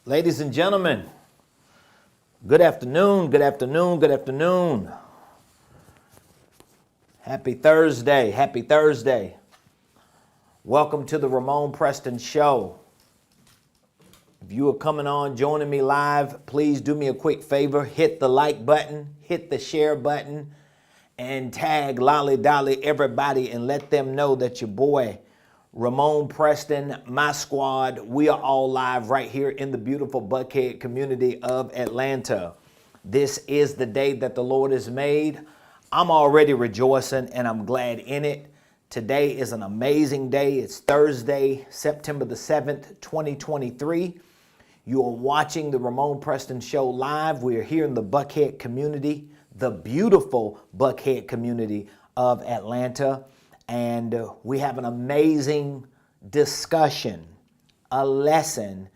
Ladies and gentlemen, good afternoon, good afternoon, good afternoon. Happy Thursday, happy Thursday. Welcome to the Ramonepreston Show. If you are coming on, joining me live, please do me a quick favor. Hit the like button, hit the share button, and tag Lolly Dolly everybody and let them know that your boy, Ramonepreston, my squad, we are all live right here in the beautiful Buckhead community of Atlanta. This is the day that the Lord has made. I'm already rejoicing and I'm glad in it. Today is an amazing day. It's Thursday, September the 7th, 2023. You are watching the Ramonepreston Show live. We are here in the Buckhead community, the beautiful Buckhead community of Atlanta. And we have an amazing discussion, a lesson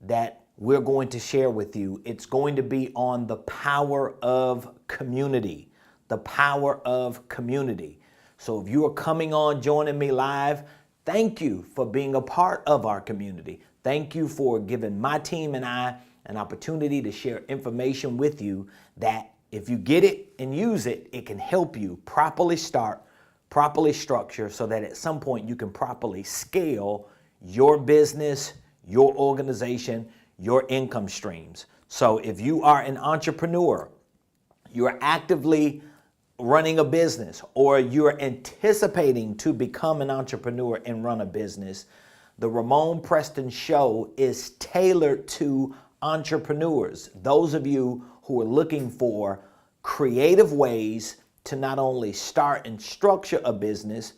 that we're going to share with you. It's going to be on the power of community, the power of community. So if you are coming on, joining me live, thank you for being a part of our community. Thank you for giving my team and I an opportunity to share information with you that if you get it and use it, it can help you properly start, properly structure, so that at some point you can properly scale your business, your organization, your income streams. So if you are an entrepreneur, you're actively running a business, or you're anticipating to become an entrepreneur and run a business, the Ramonepreston Show is tailored to entrepreneurs. Those of you who are looking for creative ways to not only start and structure a business,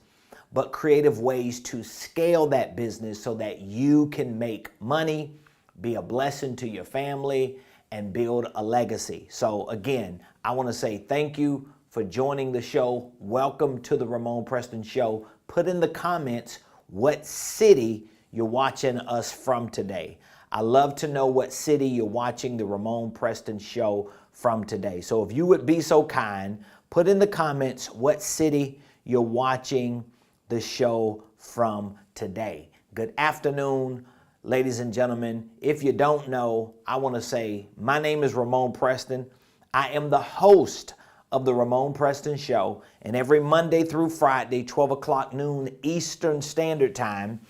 but creative ways to scale that business so that you can make money, be a blessing to your family, and build a legacy. So again, I want to say thank you for joining the show. Welcome to the Ramonepreston Show. Put in the comments what city you're watching us from today. I love to know what city you're watching the Ramonepreston Show from today. So if you would be so kind, put in the comments what city you're watching the show from today. Good afternoon, ladies and gentlemen. If you don't know, I want to say my name is Ramonepreston. I am the host of the Ramonepreston Show, and every Monday through Friday, 12 o'clock noon Eastern Standard Time,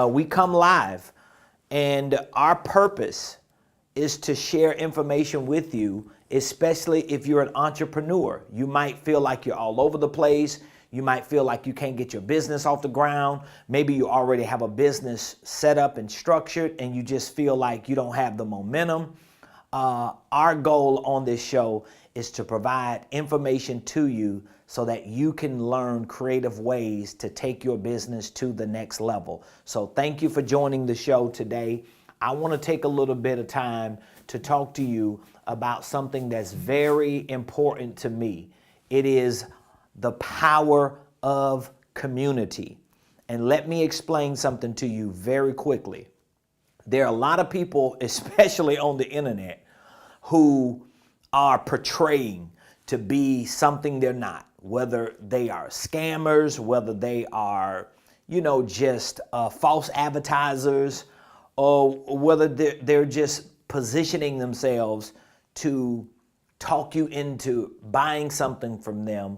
we come live, and our purpose is to share information with you, especially if you're an entrepreneur. You might feel like you're all over the place. You might feel like you can't get your business off the ground. Maybe you already have a business set up and structured and you just feel like you don't have the momentum. Our goal on this show is to provide information to you so that you can learn creative ways to take your business to the next level. So thank you for joining the show today. I want to take a little bit of time to talk to you about something that's very important to me. It is the power of community. And let me explain something to you very quickly. There are a lot of people, especially on the internet, who are portraying to be something they're not, whether they are scammers, whether they are, just false advertisers, or whether they're just positioning themselves to talk you into buying something from them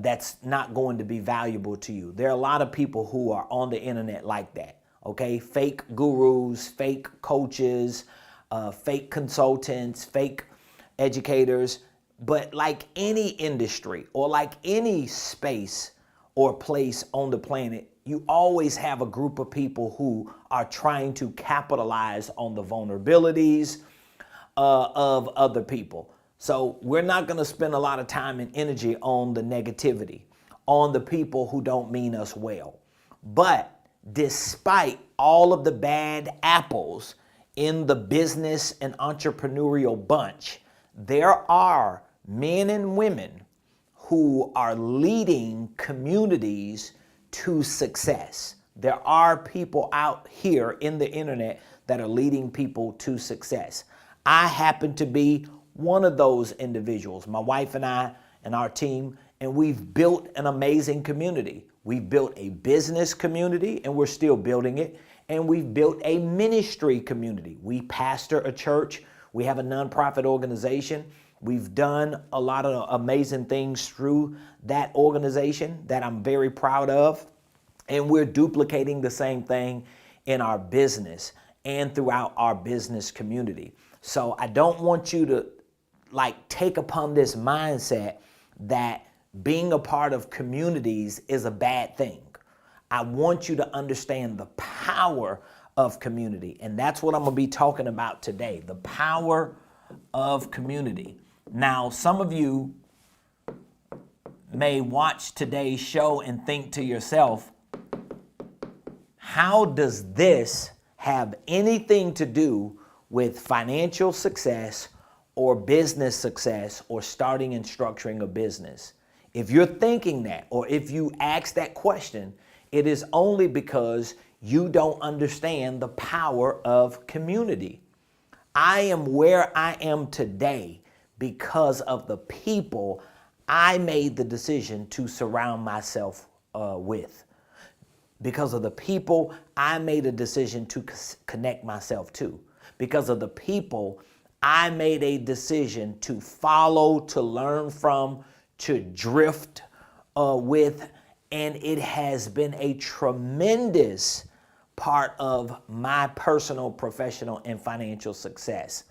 that's not going to be valuable to you. There are a lot of people who are on the internet like that, okay? Fake gurus, fake coaches, fake consultants, fake educators. But like any industry or like any space or place on the planet, you always have a group of people who are trying to capitalize on the vulnerabilities of other people. So we're not going to spend a lot of time and energy on the negativity, on the people who don't mean us well. But despite all of the bad apples in the business and entrepreneurial bunch, there are men and women who are leading communities to success. There are people out here in the internet that are leading people to success. I happen to be one of those individuals, my wife and I and our team, and we've built an amazing community. We've built a business community and we're still building it. and we've built a ministry community. We pastor a church. We have a nonprofit organization. We've done a lot of amazing things through that organization that I'm very proud of. And we're duplicating the same thing in our business and throughout our business community. So I don't want you to take upon this mindset that being a part of communities is a bad thing. I want you to understand the power of community. And that's what I'm going to be talking about today, the power of community. Now, some of you may watch today's show and think to yourself, how does this have anything to do with financial success or business success or starting and structuring a business? If you're thinking that, or if you ask that question, it is only because you don't understand the power of community. I am where I am today because of the people I made the decision to surround myself with. Because of the people I made a decision to connect myself to. Because of the people I made a decision to follow, to learn from, to drift with. And it has been a tremendous part of my personal, professional, and financial success.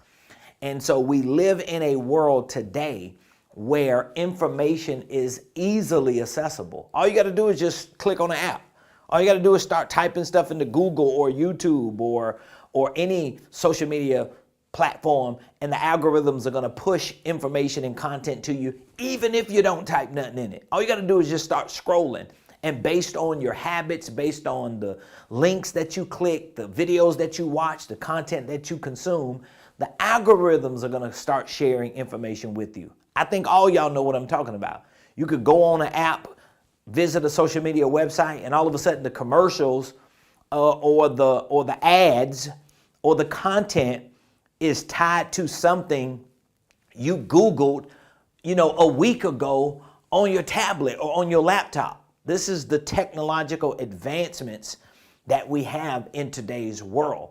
And so we live in a world today where information is easily accessible. All you got to do is just click on an app. All you got to do is start typing stuff into Google or YouTube or any social media platform, and the algorithms are going to push information and content to you, even if you don't type nothing in it. All you got to do is just start scrolling. And based on your habits, based on the links that you click, the videos that you watch, the content that you consume, the algorithms are going to start sharing information with you. I think all y'all know what I'm talking about. You could go on an app, visit a social media website, and all of a sudden the commercials or the ads or the content is tied to something you Googled, a week ago on your tablet or on your laptop. This is the technological advancements that we have in today's world.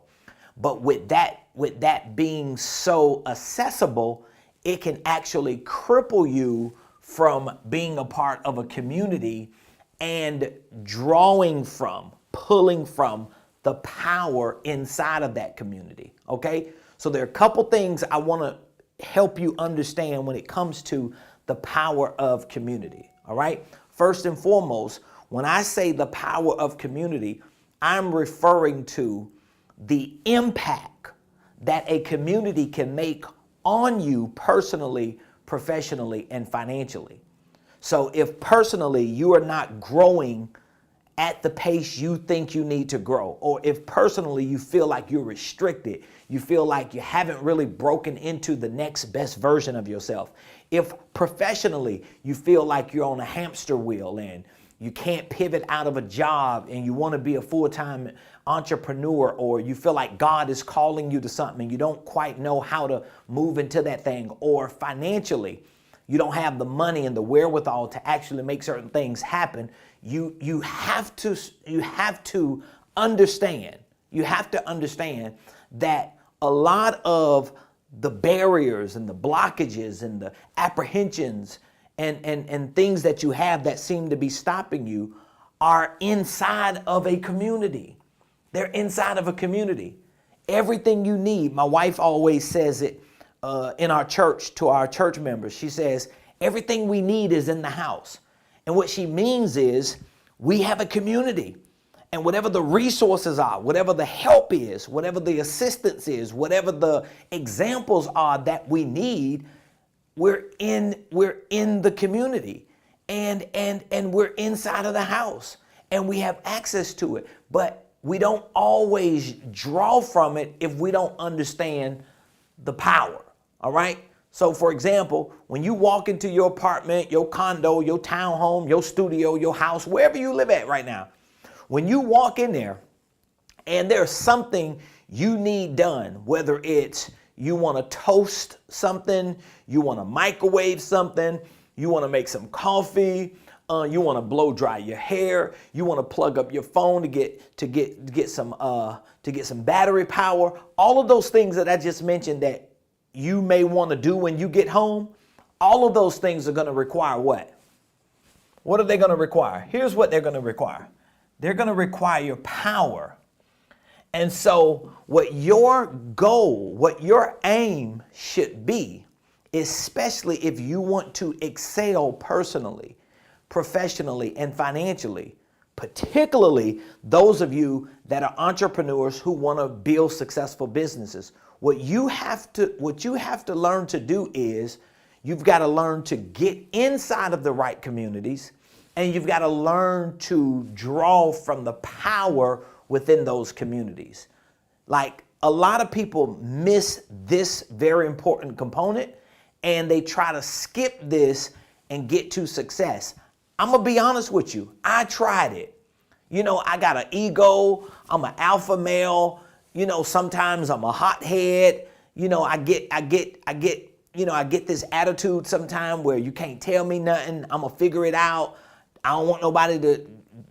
But with that being so accessible, it can actually cripple you from being a part of a community and pulling from the power inside of that community. Okay? So there are a couple things I want to help you understand when it comes to the power of community. All right? First and foremost, when I say the power of community, I'm referring to the impact that a community can make on you personally, professionally, and financially. So if personally you are not growing at the pace you think you need to grow, or if personally you feel like you're restricted, you feel like you haven't really broken into the next best version of yourself, if professionally you feel like you're on a hamster wheel and you can't pivot out of a job and you want to be a full-time entrepreneur, or you feel like God is calling you to something and you don't quite know how to move into that thing, or financially you don't have the money and the wherewithal to actually make certain things happen, you have to understand that a lot of the barriers and the blockages and the apprehensions and things that you have that seem to be stopping you are inside of a community. They're inside of a community. Everything you need, my wife always says it in our church to our church members. She says, everything we need is in the house. And what she means is we have a community. And whatever the resources are, whatever the help is, whatever the assistance is, whatever the examples are that we need, we're in the community and we're inside of the house and we have access to it. But we don't always draw from it if we don't understand the power. All right. So for example, when you walk into your apartment, your condo, your townhome, your studio, your house, wherever you live at right now, when you walk in there and there's something you need done, whether it's you want to toast something, you want to microwave something, you want to make some coffee, You want to blow dry your hair. You want to plug up your phone to get some battery power. All of those things that I just mentioned that you may want to do when you get home, all of those things are going to require what? What are they going to require? Here's what they're going to require. They're going to require your power. And so what your goal, what your aim should be, especially if you want to excel personally, professionally, and financially, particularly those of you that are entrepreneurs who want to build successful businesses, what you have to learn to do is you've got to learn to get inside of the right communities, and you've got to learn to draw from the power within those communities. Like, a lot of people miss this very important component, and they try to skip this and get to success. I'm going to be honest with you. I tried it. You know, I got an ego. I'm an alpha male. You know, sometimes I'm a hothead. You know, I get this attitude sometimes where you can't tell me nothing. I'm going to figure it out. I don't want nobody to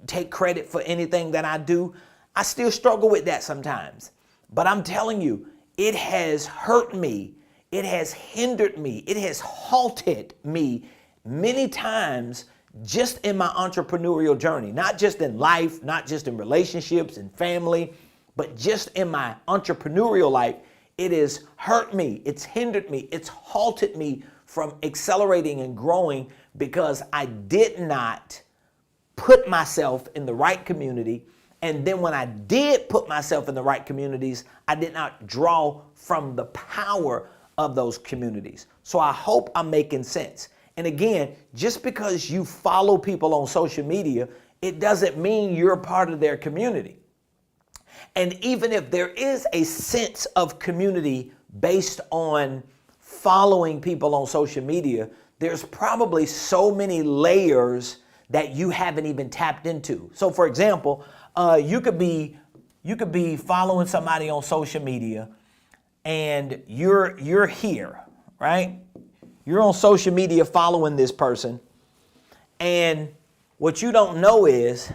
take credit for anything that I do. I still struggle with that sometimes. But I'm telling you, it has hurt me. It has hindered me. It has halted me many times just in my entrepreneurial journey, not just in life, not just in relationships and family, but just in my entrepreneurial life. It has hurt me. It's hindered me. It's halted me from accelerating and growing because I did not put myself in the right community. And then when I did put myself in the right communities, I did not draw from the power of those communities. So I hope I'm making sense. And again, just because you follow people on social media, it doesn't mean you're a part of their community. And even if there is a sense of community based on following people on social media, there's probably so many layers that you haven't even tapped into. So for example, you could be following somebody on social media and you're here, right? You're on social media following this person, and what you don't know is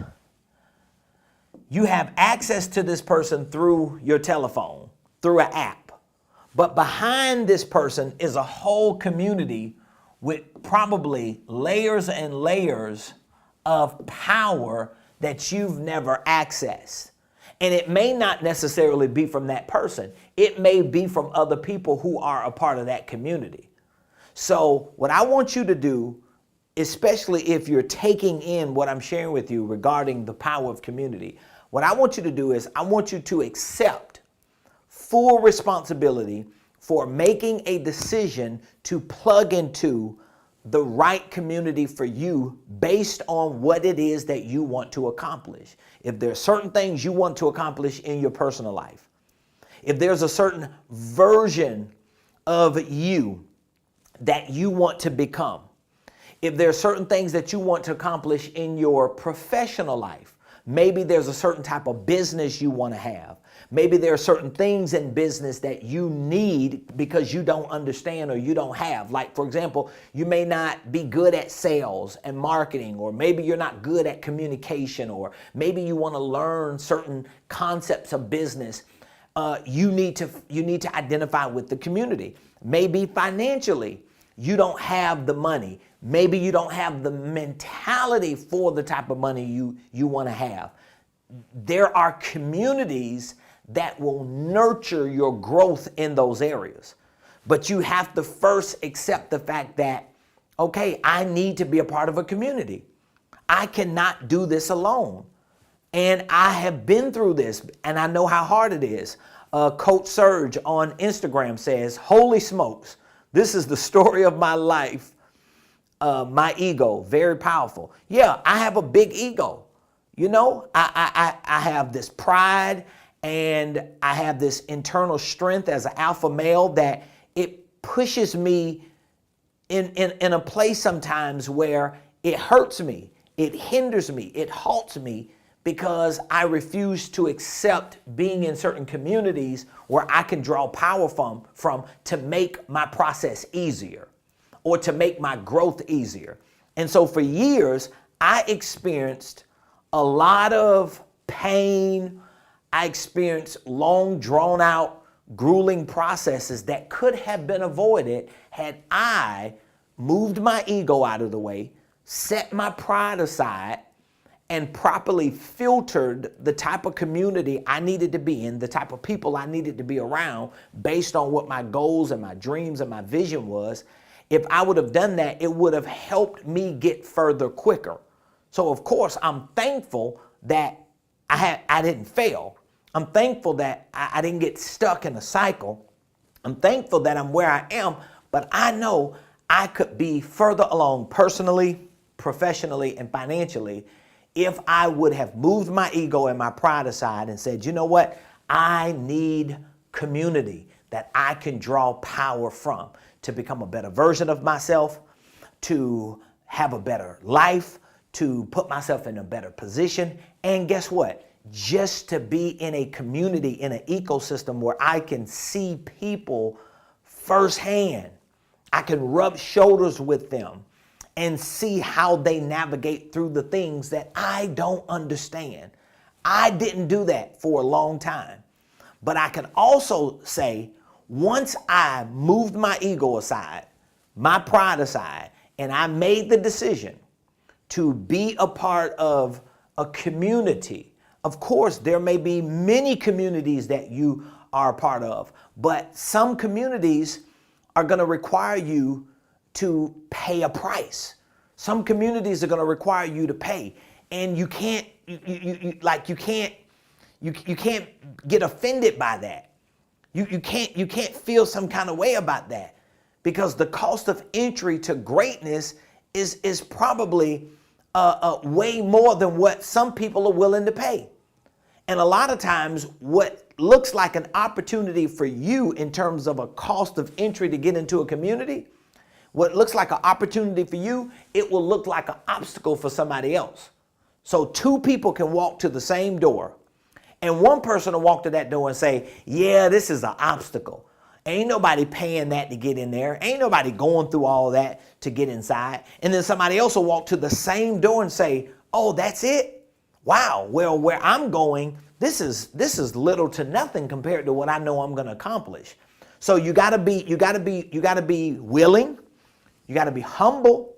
you have access to this person through your telephone, through an app. But behind this person is a whole community with probably layers and layers of power that you've never accessed. And it may not necessarily be from that person. It may be from other people who are a part of that community. So what I want you to do, especially if you're taking in what I'm sharing with you regarding the power of community, what I want you to do is I want you to accept full responsibility for making a decision to plug into the right community for you based on what it is that you want to accomplish. If there are certain things you want to accomplish in your personal life, if there's a certain version of you that you want to become, if there are certain things that you want to accomplish in your professional life, maybe there's a certain type of business you want to have. Maybe there are certain things in business that you need because you don't understand or you don't have. Like, for example, you may not be good at sales and marketing, or maybe you're not good at communication, or maybe you want to learn certain concepts of business. You need to identify with the community. Maybe financially, you don't have the money. Maybe you don't have the mentality for the type of money you want to have. There are communities that will nurture your growth in those areas. But you have to first accept the fact that, okay, I need to be a part of a community. I cannot do this alone. And I have been through this, and I know how hard it is. Coach Serge on Instagram says, "Holy smokes, this is the story of my life. My ego, very powerful." Yeah, I have a big ego. You know, I have this pride, and I have this internal strength as an alpha male that it pushes me in a place sometimes where it hurts me, it hinders me, it halts me, because I refuse to accept being in certain communities where I can draw power from to make my process easier or to make my growth easier. And so for years, I experienced a lot of pain. I experienced long, drawn out, grueling processes that could have been avoided had I moved my ego out of the way, set my pride aside, and properly filtered the type of community I needed to be in, the type of people I needed to be around based on what my goals and my dreams and my vision was. If I would have done that, it would have helped me get further quicker. So of course, I'm thankful that I didn't fail. I'm thankful that I didn't get stuck in a cycle. I'm thankful that I'm where I am, but I know I could be further along personally, professionally, and financially if I would have moved my ego and my pride aside and said, you know what? I need community that I can draw power from to become a better version of myself, to have a better life, to put myself in a better position. And guess what? Just to be in a community, in an ecosystem where I can see people firsthand. I can rub shoulders with them and see how they navigate through the things that I don't understand. I didn't do that for a long time. But I can also say, once I moved my ego aside, my pride aside, and I made the decision to be a part of a community. Of course, there may be many communities that you are a part of, but some communities are going to require you to pay a price. Some communities are going to require you to pay, and you can't get offended by that. You can't feel some kind of way about that, because the cost of entry to greatness is probably way more than what some people are willing to pay. And a lot of times what looks like an opportunity for you in terms of a cost of entry to get into a community, what looks like an opportunity for you, it will look like an obstacle for somebody else. So two people can walk to the same door, and one person will walk to that door and say, yeah, this is an obstacle. Ain't nobody paying that to get in there. Ain't nobody going through all that to get inside. And then somebody else will walk to the same door and say, oh, that's it? Wow, well, where I'm going, this is little to nothing compared to what I know I'm going to accomplish. So you gotta be willing, you gotta be humble,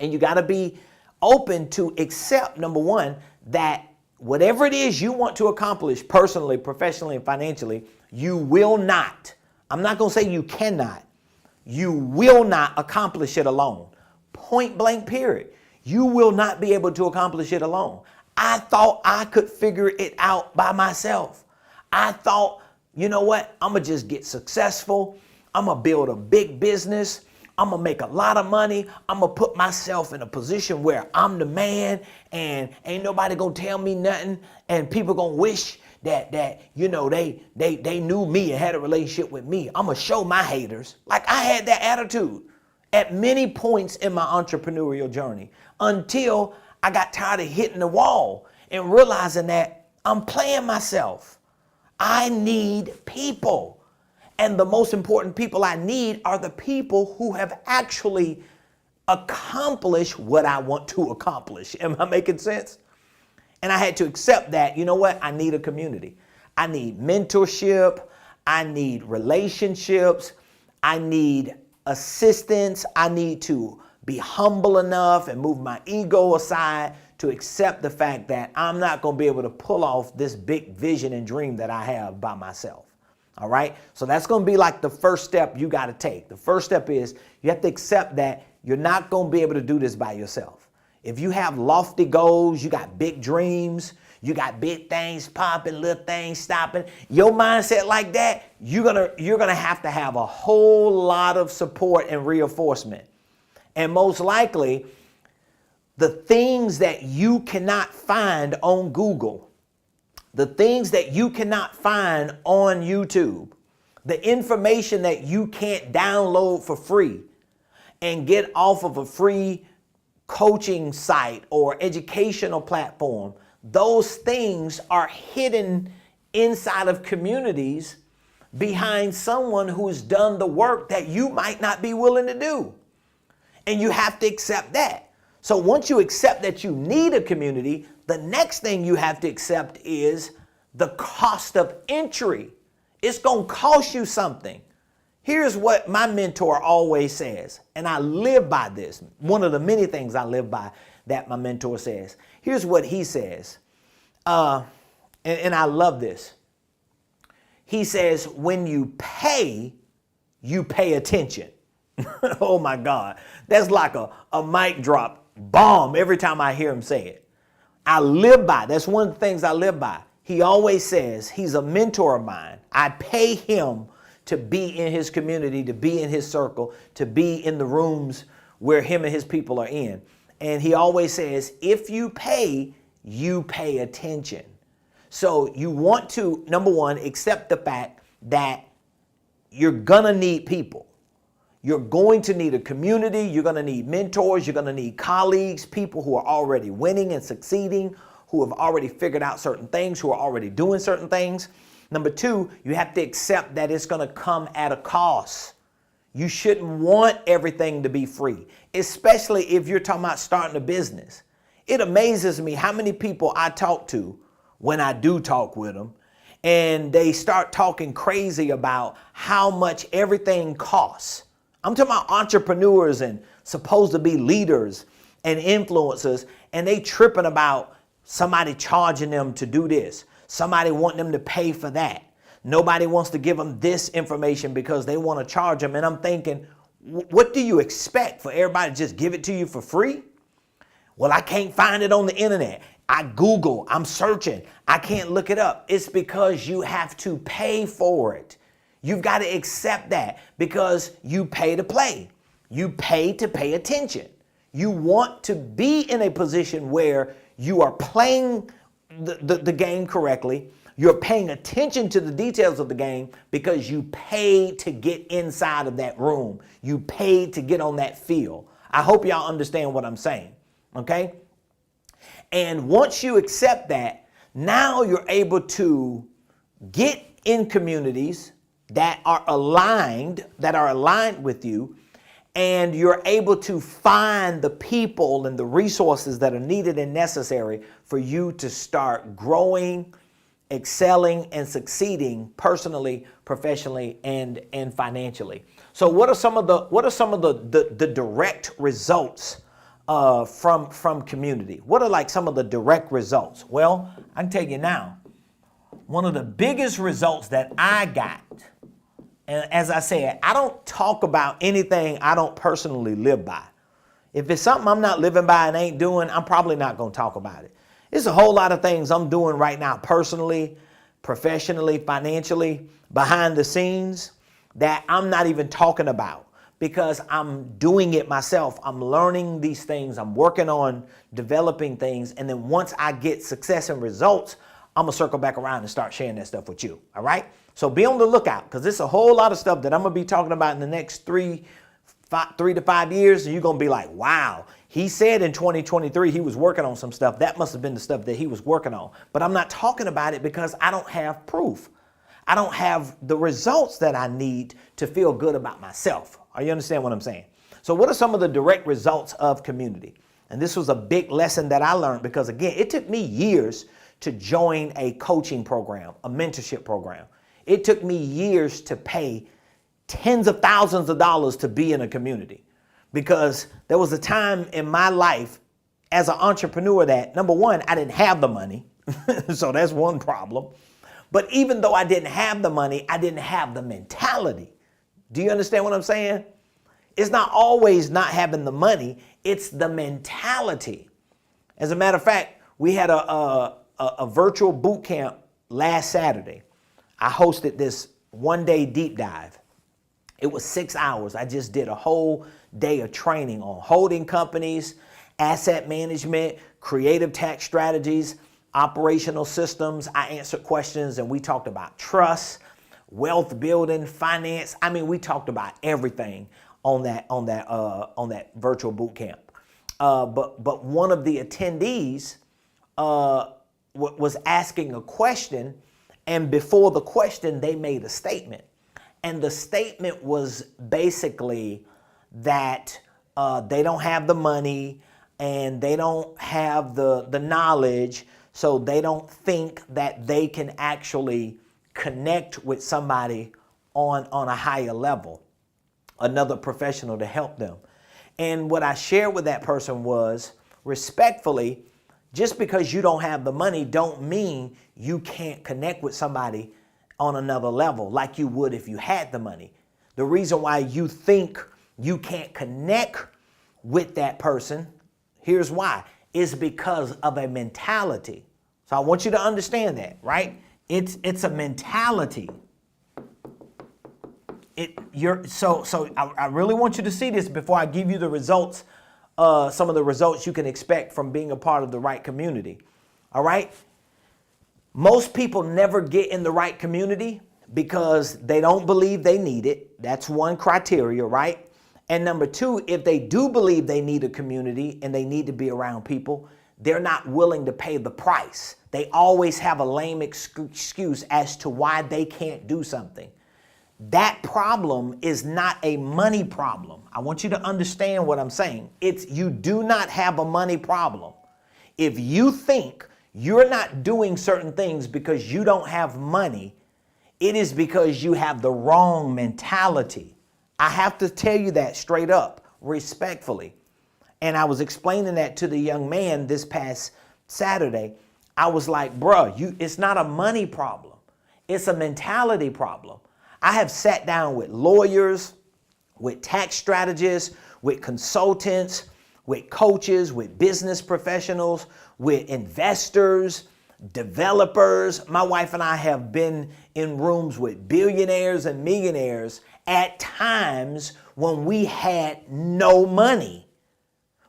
and you gotta be open to accept, number one, that whatever it is you want to accomplish personally, professionally, and financially, you will not. I'm not going to say you cannot. You will not accomplish it alone. Point blank, period. You will not be able to accomplish it alone. I thought I could figure it out by myself. I thought, you know what? I'm going to just get successful. I'm going to build a big business. I'm going to make a lot of money. I'm going to put myself in a position where I'm the man and ain't nobody going to tell me nothing. And people going to wish that you know, they knew me and had a relationship with me. I'm going to show my haters. Like, I had that attitude at many points in my entrepreneurial journey until I got tired of hitting the wall and realizing that I'm playing myself. I need people. And the most important people I need are the people who have actually accomplished what I want to accomplish. Am I making sense? And I had to accept that, you know what? I need a community. I need mentorship. I need relationships. I need assistance. I need to be humble enough and move my ego aside to accept the fact that I'm not going to be able to pull off this big vision and dream that I have by myself. All right. So that's going to be like the first step you got to take. The first step is you have to accept that you're not going to be able to do this by yourself. If you have lofty goals, you got big dreams, you got big things popping, little things stopping, your mindset like that, you're gonna have to have a whole lot of support and reinforcement. And most likely, the things that you cannot find on Google, the things that you cannot find on YouTube, the information that you can't download for free and get off of a free coaching site or educational platform, those things are hidden inside of communities behind someone who's done the work that you might not be willing to do. And you have to accept that. So once you accept that you need a community, the next thing you have to accept is the cost of entry. It's going to cost you something. Here's what my mentor always says, and I live by this. One of the many things I live by that my mentor says. Here's what he says, and I love this. He says, when you pay attention. Oh my God. That's like a mic drop bomb every time I hear him say it. I live by, that's one of the things I live by. He always says, he's a mentor of mine. I pay him to be in his community, to be in his circle, to be in the rooms where him and his people are in. And he always says, if you pay attention. So you want to, number one, accept the fact that you're gonna need people. You're going to need a community. You're going to need mentors. You're going to need colleagues, people who are already winning and succeeding, who have already figured out certain things, who are already doing certain things. Number two, you have to accept that it's going to come at a cost. You shouldn't want everything to be free, especially if you're talking about starting a business. It amazes me how many people I talk to when I do talk with them, and they start talking crazy about how much everything costs. I'm talking about entrepreneurs and supposed to be leaders and influencers, and they tripping about somebody charging them to do this, somebody wanting them to pay for that. Nobody wants to give them this information because they want to charge them. And I'm thinking, what do you expect, for everybody to just give it to you for free? Well, I can't find it on the internet. I Google, I'm searching, I can't look it up. It's because you have to pay for it. You've got to accept that, because you pay to play. You pay to pay attention. You want to be in a position where you are playing the game correctly. You're paying attention to the details of the game because you paid to get inside of that room. You paid to get on that field. I hope y'all understand what I'm saying, okay? And once you accept that, now you're able to get in communities that are aligned with you, and you're able to find the people and the resources that are needed and necessary for you to start growing, excelling, and succeeding personally, professionally, and financially. So what are some of the direct results from community? What are like some of the direct results? Well, I can tell you now, one of the biggest results that I got, and as I said, I don't talk about anything I don't personally live by. If it's something I'm not living by and ain't doing, I'm probably not going to talk about it. There's a whole lot of things I'm doing right now personally, professionally, financially, behind the scenes that I'm not even talking about because I'm doing it myself. I'm learning these things. I'm working on developing things. And then once I get success and results, I'm going to circle back around and start sharing that stuff with you. All right? So be on the lookout, because there's a whole lot of stuff that I'm going to be talking about in the next 3 to 5 years. And you're going to be like, wow, he said in 2023 he was working on some stuff. That must have been the stuff that he was working on. But I'm not talking about it because I don't have proof. I don't have the results that I need to feel good about myself. Are you understand what I'm saying? So what are some of the direct results of community? And this was a big lesson that I learned because, again, it took me years to join a coaching program, a mentorship program. It took me years to pay tens of thousands of dollars to be in a community, because there was a time in my life as an entrepreneur that, number one, I didn't have the money. So that's one problem. But even though I didn't have the money, I didn't have the mentality. Do you understand what I'm saying? It's not always not having the money. It's the mentality. As a matter of fact, we had a virtual boot camp last Saturday. I hosted this one-day deep dive. It was 6 hours. I just did a whole day of training on holding companies, asset management, creative tax strategies, operational systems. I answered questions and we talked about trust, wealth building, finance. I mean, we talked about everything on that virtual boot camp. But one of the attendees was asking a question, and before the question, they made a statement. And the statement was basically that they don't have the money. and they don't have the knowledge, so they don't think that they can actually connect with somebody on a higher level, another professional to help them. And what I shared with that person was, respectfully, just because you don't have the money don't mean you can't connect with somebody on another level like you would if you had the money. The reason why you think you can't connect with that person, here's why, is because of a mentality. So I want you to understand that, right? It's a mentality. So I really want you to see this before I give you the results, some of the results you can expect from being a part of the right community. All right? Most people never get in the right community because they don't believe they need it. That's one criteria, right? And number two, if they do believe they need a community and they need to be around people, they're not willing to pay the price. They always have a lame excuse as to why they can't do something. That problem is not a money problem. I want you to understand what I'm saying. You do not have a money problem. If you think you're not doing certain things because you don't have money, it is because you have the wrong mentality. I have to tell you that straight up, respectfully. And I was explaining that to the young man this past Saturday. I was like, bruh, it's not a money problem. It's a mentality problem. I have sat down with lawyers, with tax strategists, with consultants, with coaches, with business professionals, with investors, developers. My wife and I have been in rooms with billionaires and millionaires at times when we had no money.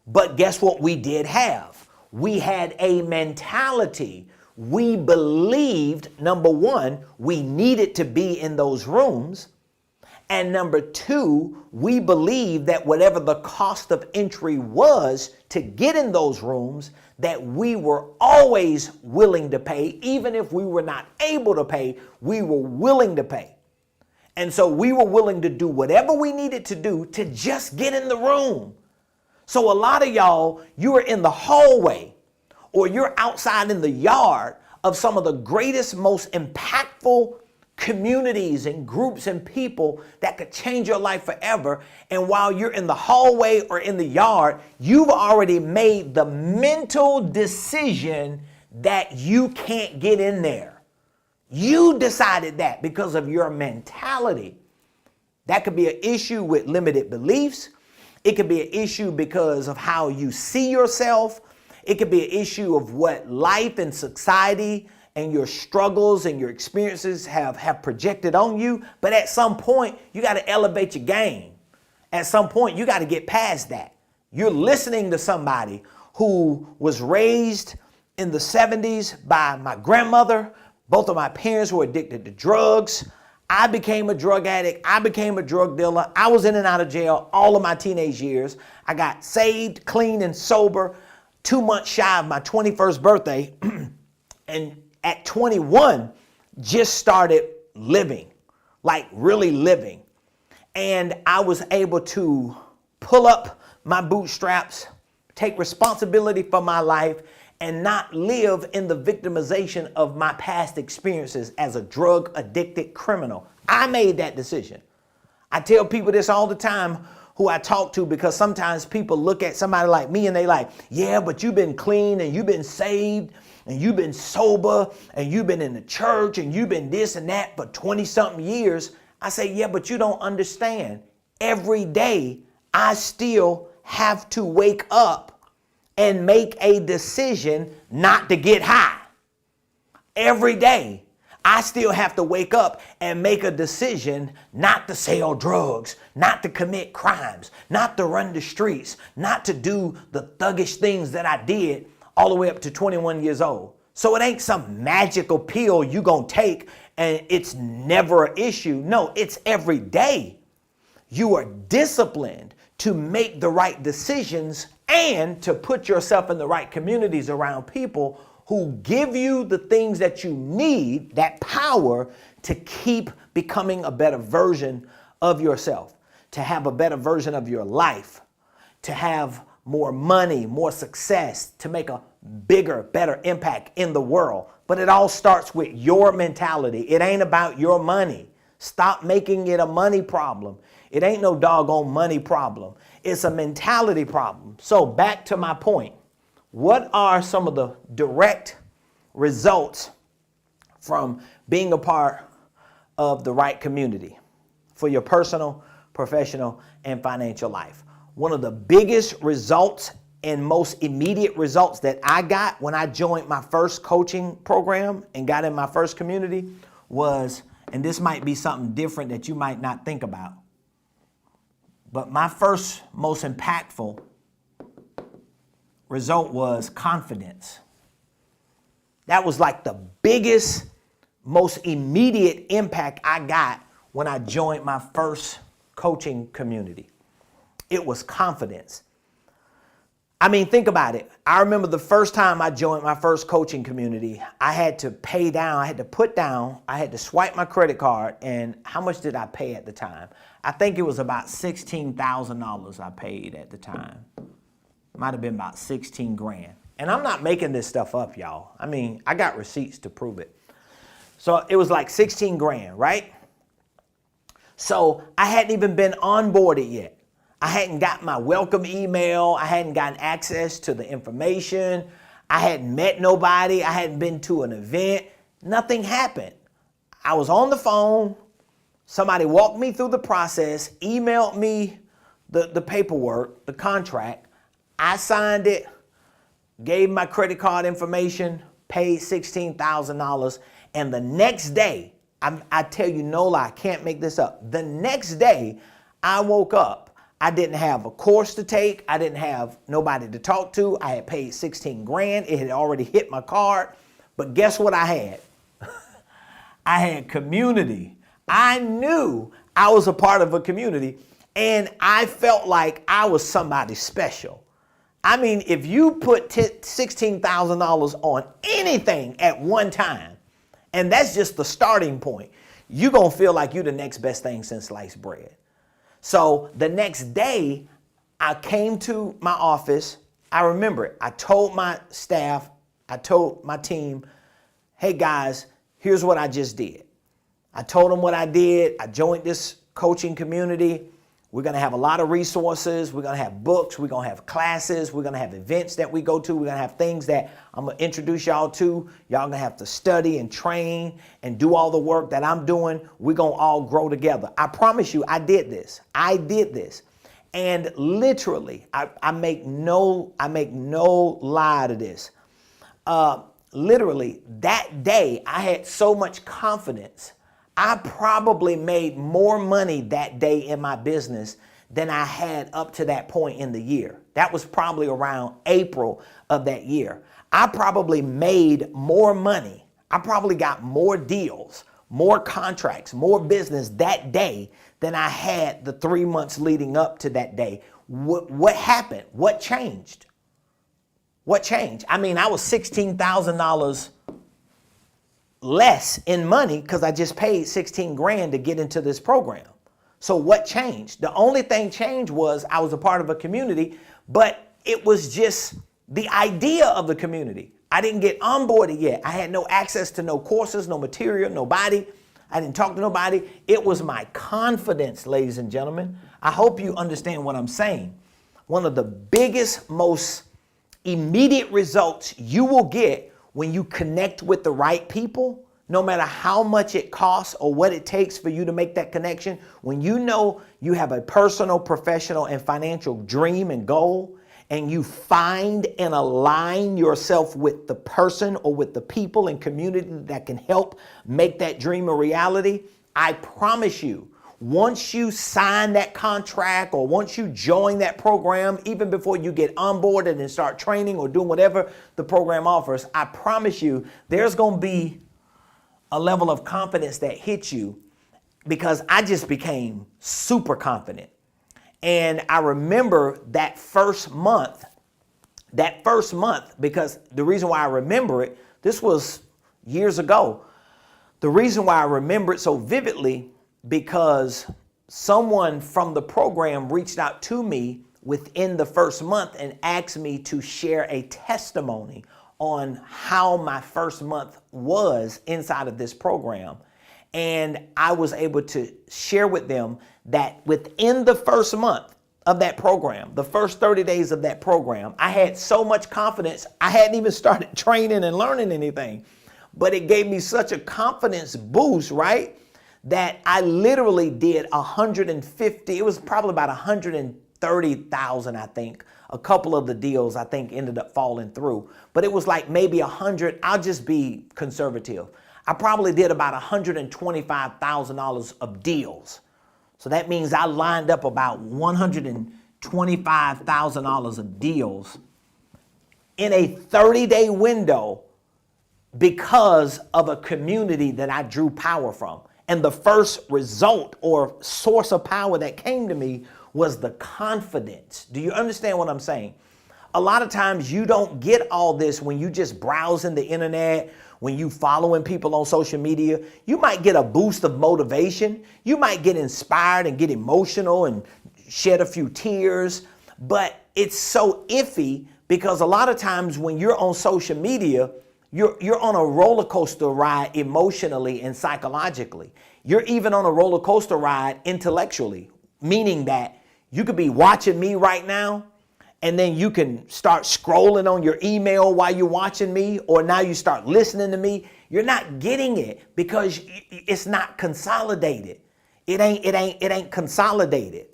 But guess what we did have? We had a mentality. We believed, number one, we needed to be in those rooms. And number two, we believed that whatever the cost of entry was to get in those rooms, that we were always willing to pay. Even if we were not able to pay, we were willing to pay. And so we were willing to do whatever we needed to do to just get in the room. So a lot of y'all, you are in the hallway or you're outside in the yard of some of the greatest, most impactful communities and groups and people that could change your life forever. And while you're in the hallway or in the yard, you've already made the mental decision that you can't get in there. You decided that because of your mentality. That could be an issue with limited beliefs. It could be an issue because of how you see yourself. It could be an issue of what life and society and your struggles and your experiences have projected on you. But at some point, you got to elevate your game. At some point, you got to get past that. You're listening to somebody who was raised in the 70s by my grandmother. Both of my parents were addicted to drugs. I became a drug addict. I became a drug dealer. I was in and out of jail all of my teenage years. I got saved, clean, and sober 2 months shy of my 21st birthday. And at 21, just started living, like really living. And I was able to pull up my bootstraps, take responsibility for my life, and not live in the victimization of my past experiences as a drug addicted criminal. I made that decision. I tell people this all the time who I talk to, because sometimes people look at somebody like me and they like, yeah, but you've been clean and you've been saved and you've been sober and you've been in the church and you've been this and that for 20 something years. I say, yeah, but you don't understand. Every day I still have to wake up and make a decision not to get high. Every day, I still have to wake up and make a decision not to sell drugs, not to commit crimes, not to run the streets, not to do the thuggish things that I did all the way up to 21 years old. So it ain't some magical pill you gonna take and it's never an issue. No, it's every day. You are disciplined to make the right decisions and to put yourself in the right communities around people who give you the things that you need, that power to keep becoming a better version of yourself, to have a better version of your life, to have more money, more success, to make a bigger, better impact in the world. But it all starts with your mentality. It ain't about your money. Stop making it a money problem. It ain't no doggone money problem. It's a mentality problem. So back to my point. What are some of the direct results from being a part of the right community for your personal, professional, and financial life? One of the biggest results and most immediate results that I got when I joined my first coaching program and got in my first community was, and this might be something different that you might not think about, but my first most impactful result was confidence. That was like the biggest, most immediate impact I got when I joined my first coaching community. It was confidence. I mean, think about it. I remember the first time I joined my first coaching community, I had to pay down, I had to put down, I had to swipe my credit card, and how much did I pay at the time? I think it was about $16,000 I paid at the time. Might have been about 16 grand. And I'm not making this stuff up, y'all. I mean, I got receipts to prove it. So it was like 16 grand, right? So I hadn't even been onboarded yet. I hadn't got my welcome email. I hadn't gotten access to the information. I hadn't met nobody. I hadn't been to an event. Nothing happened. I was on the phone. Somebody walked me through the process, emailed me the paperwork, the contract. I signed it, gave my credit card information, paid $16,000. And the next day, I tell you no lie, I can't make this up. The next day, I woke up. I didn't have a course to take. I didn't have nobody to talk to. I had paid 16 grand. It had already hit my card. But guess what I had? I had community. I knew I was a part of a community, and I felt like I was somebody special. I mean, if you put $16,000 on anything at one time, and that's just the starting point, you're going to feel like you're the next best thing since sliced bread. So the next day, I came to my office. I remember it. I told my staff, I told my team, hey guys, here's what I just did. I told them what I did. I joined this coaching community. We're going to have a lot of resources. We're going to have books. We're going to have classes. We're going to have events that we go to. We're going to have things that I'm going to introduce y'all to. Y'all going to have to study and train and do all the work that I'm doing. We're going to all grow together. I promise you, I did this. I did this. And literally, I make no lie to this. Literally, that day, I had so much confidence. I probably made more money that day in my business than I had up to that point in the year. That was probably around April of that year. I probably made more money. I probably got more deals, more contracts, more business that day than I had the 3 months leading up to that day. What happened? What changed? What changed? I mean, I was $16,000 less in money because I just paid 16 grand to get into this program. So what changed? The only thing changed was I was a part of a community, but it was just the idea of the community. I didn't get onboarded yet. I had no access to no courses, no material, nobody. I didn't talk to nobody. It was my confidence, ladies and gentlemen. I hope you understand what I'm saying. One of the biggest, most immediate results you will get when you connect with the right people, no matter how much it costs or what it takes for you to make that connection, when you know you have a personal, professional, and financial dream and goal, and you find and align yourself with the person or with the people and community that can help make that dream a reality, I promise you, once you sign that contract or once you join that program, even before you get onboarded and start training or doing whatever the program offers, I promise you there's going to be a level of confidence that hits you, because I just became super confident. And I remember that first month, because the reason why I remember it, this was years ago. The reason why I remember it so vividly, because someone from the program reached out to me within the first month and asked me to share a testimony on how my first month was inside of this program. And I was able to share with them that within the first month of that program, the first 30 days of that program, I had so much confidence. I hadn't even started training and learning anything, but it gave me such a confidence boost, right? That I literally did 150, it was probably about 130,000, I think. A couple of the deals I think ended up falling through, but it was like maybe 100, I'll just be conservative. I probably did about $125,000 of deals. So that means I lined up about $125,000 of deals in a 30-day window because of a community that I drew power from. And the first result or source of power that came to me was the confidence. Do you understand what I'm saying? A lot of times you don't get all this when you just browsing the internet, when you following people on social media. You might get a boost of motivation. You might get inspired and get emotional and shed a few tears, but it's so iffy because a lot of times when you're on social media, you're on a roller coaster ride emotionally and psychologically. You're even on a roller coaster ride intellectually, meaning that you could be watching me right now, and then you can start scrolling on your email while you're watching me, or now you start listening to me. You're not getting it because it's not consolidated. It ain't consolidated.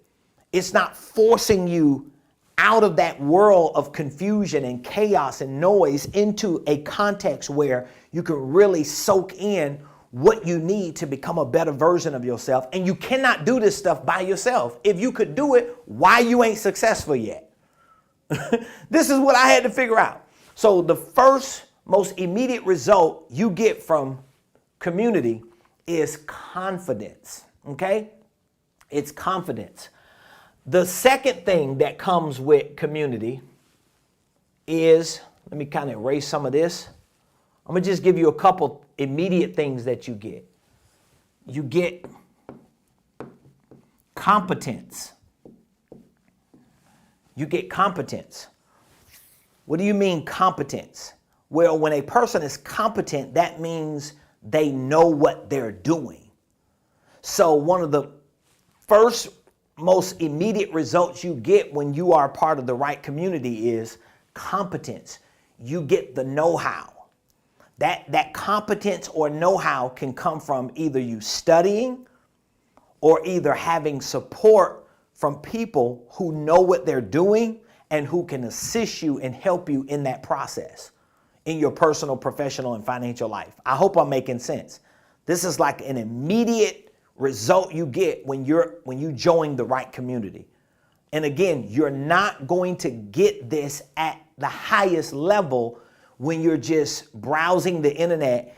It's not forcing you out of that world of confusion and chaos and noise into a context where you can really soak in what you need to become a better version of yourself. And you cannot do this stuff by yourself. If you could do it, why you ain't successful yet? This is what I had to figure out. So the first most immediate result you get from community is confidence. Okay? It's confidence. The second thing that comes with community is, let me kind of erase some of this. I'm going to just give you a couple immediate things that you get. You get competence. You get competence. What do you mean competence? Well, when a person is competent, that means they know what they're doing. So one of the first most immediate results you get when you are part of the right community is competence. You get the know-how. That competence or know-how can come from either you studying or either having support from people who know what they're doing and who can assist you and help you in that process in your personal, professional, and financial life. I hope I'm making sense. This is like an immediate result you get when you join the right community. And again, you're not going to get this at the highest level when you're just browsing the internet,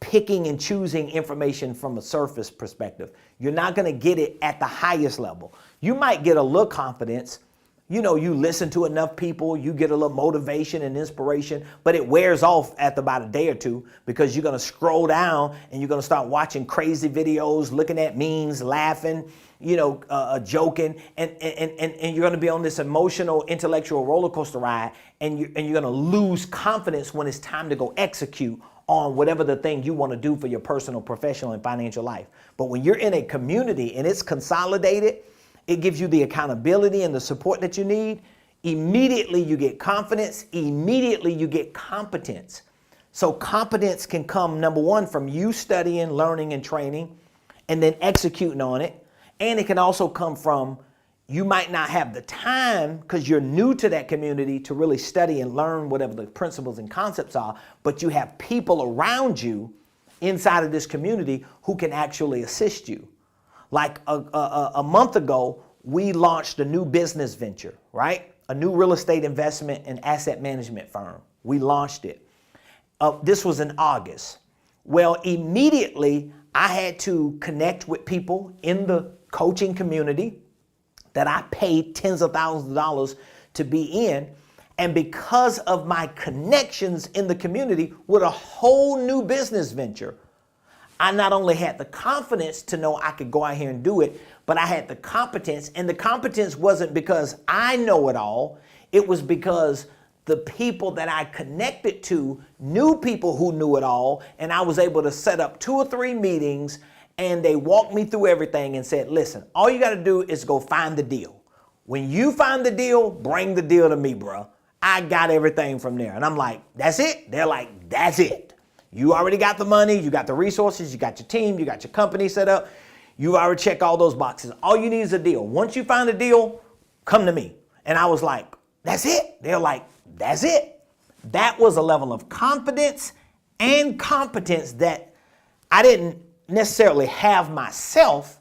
picking and choosing information from a surface perspective. You're not going to get it at the highest level. You might get a little confidence. You know, you listen to enough people, you get a little motivation and inspiration, but it wears off after about a day or two because you're going to scroll down and you're going to start watching crazy videos, looking at memes, laughing, joking, and you're going to be on this emotional, intellectual roller coaster ride, and you're going to lose confidence when it's time to go execute on whatever the thing you want to do for your personal, professional, and financial life. But when you're in a community and it's consolidated, it gives you the accountability and the support that you need. Immediately you get confidence. Immediately you get competence. So competence can come, number one, from you studying, learning, and training, and then executing on it. And it can also come from you might not have the time because you're new to that community to really study and learn whatever the principles and concepts are, but you have people around you inside of this community who can actually assist you. Like a month ago, we launched a new business venture, right? A new real estate investment and asset management firm. We launched it. This was in August. Well, immediately I had to connect with people in the coaching community that I paid tens of thousands of dollars to be in. And because of my connections in the community with a whole new business venture, I not only had the confidence to know I could go out here and do it, but I had the competence. And the competence wasn't because I know it all. It was because the people that I connected to knew people who knew it all. And I was able to set up 2 or 3 meetings, and they walked me through everything and said, listen, all you got to do is go find the deal. When you find the deal, bring the deal to me, bro. I got everything from there. And I'm like, that's it? They're like, that's it. You already got the money, you got the resources, you got your team, you got your company set up. You already checked all those boxes. All you need is a deal. Once you find a deal, come to me. And I was like, that's it? They're like, that's it. That was a level of confidence and competence that I didn't necessarily have myself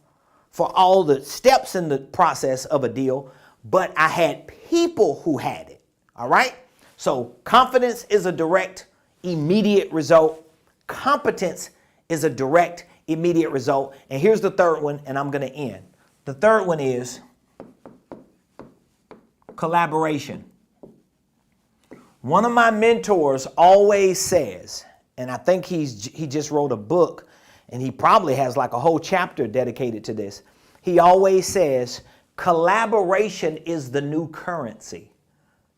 for all the steps in the process of a deal, but I had people who had it. All right? So confidence is a direct, immediate result. Competence is a direct, immediate result. And here's the third one, and I'm going to end. The third one is collaboration. One of my mentors always says, and I think he just wrote a book, and he probably has like a whole chapter dedicated to this. He always says, collaboration is the new currency.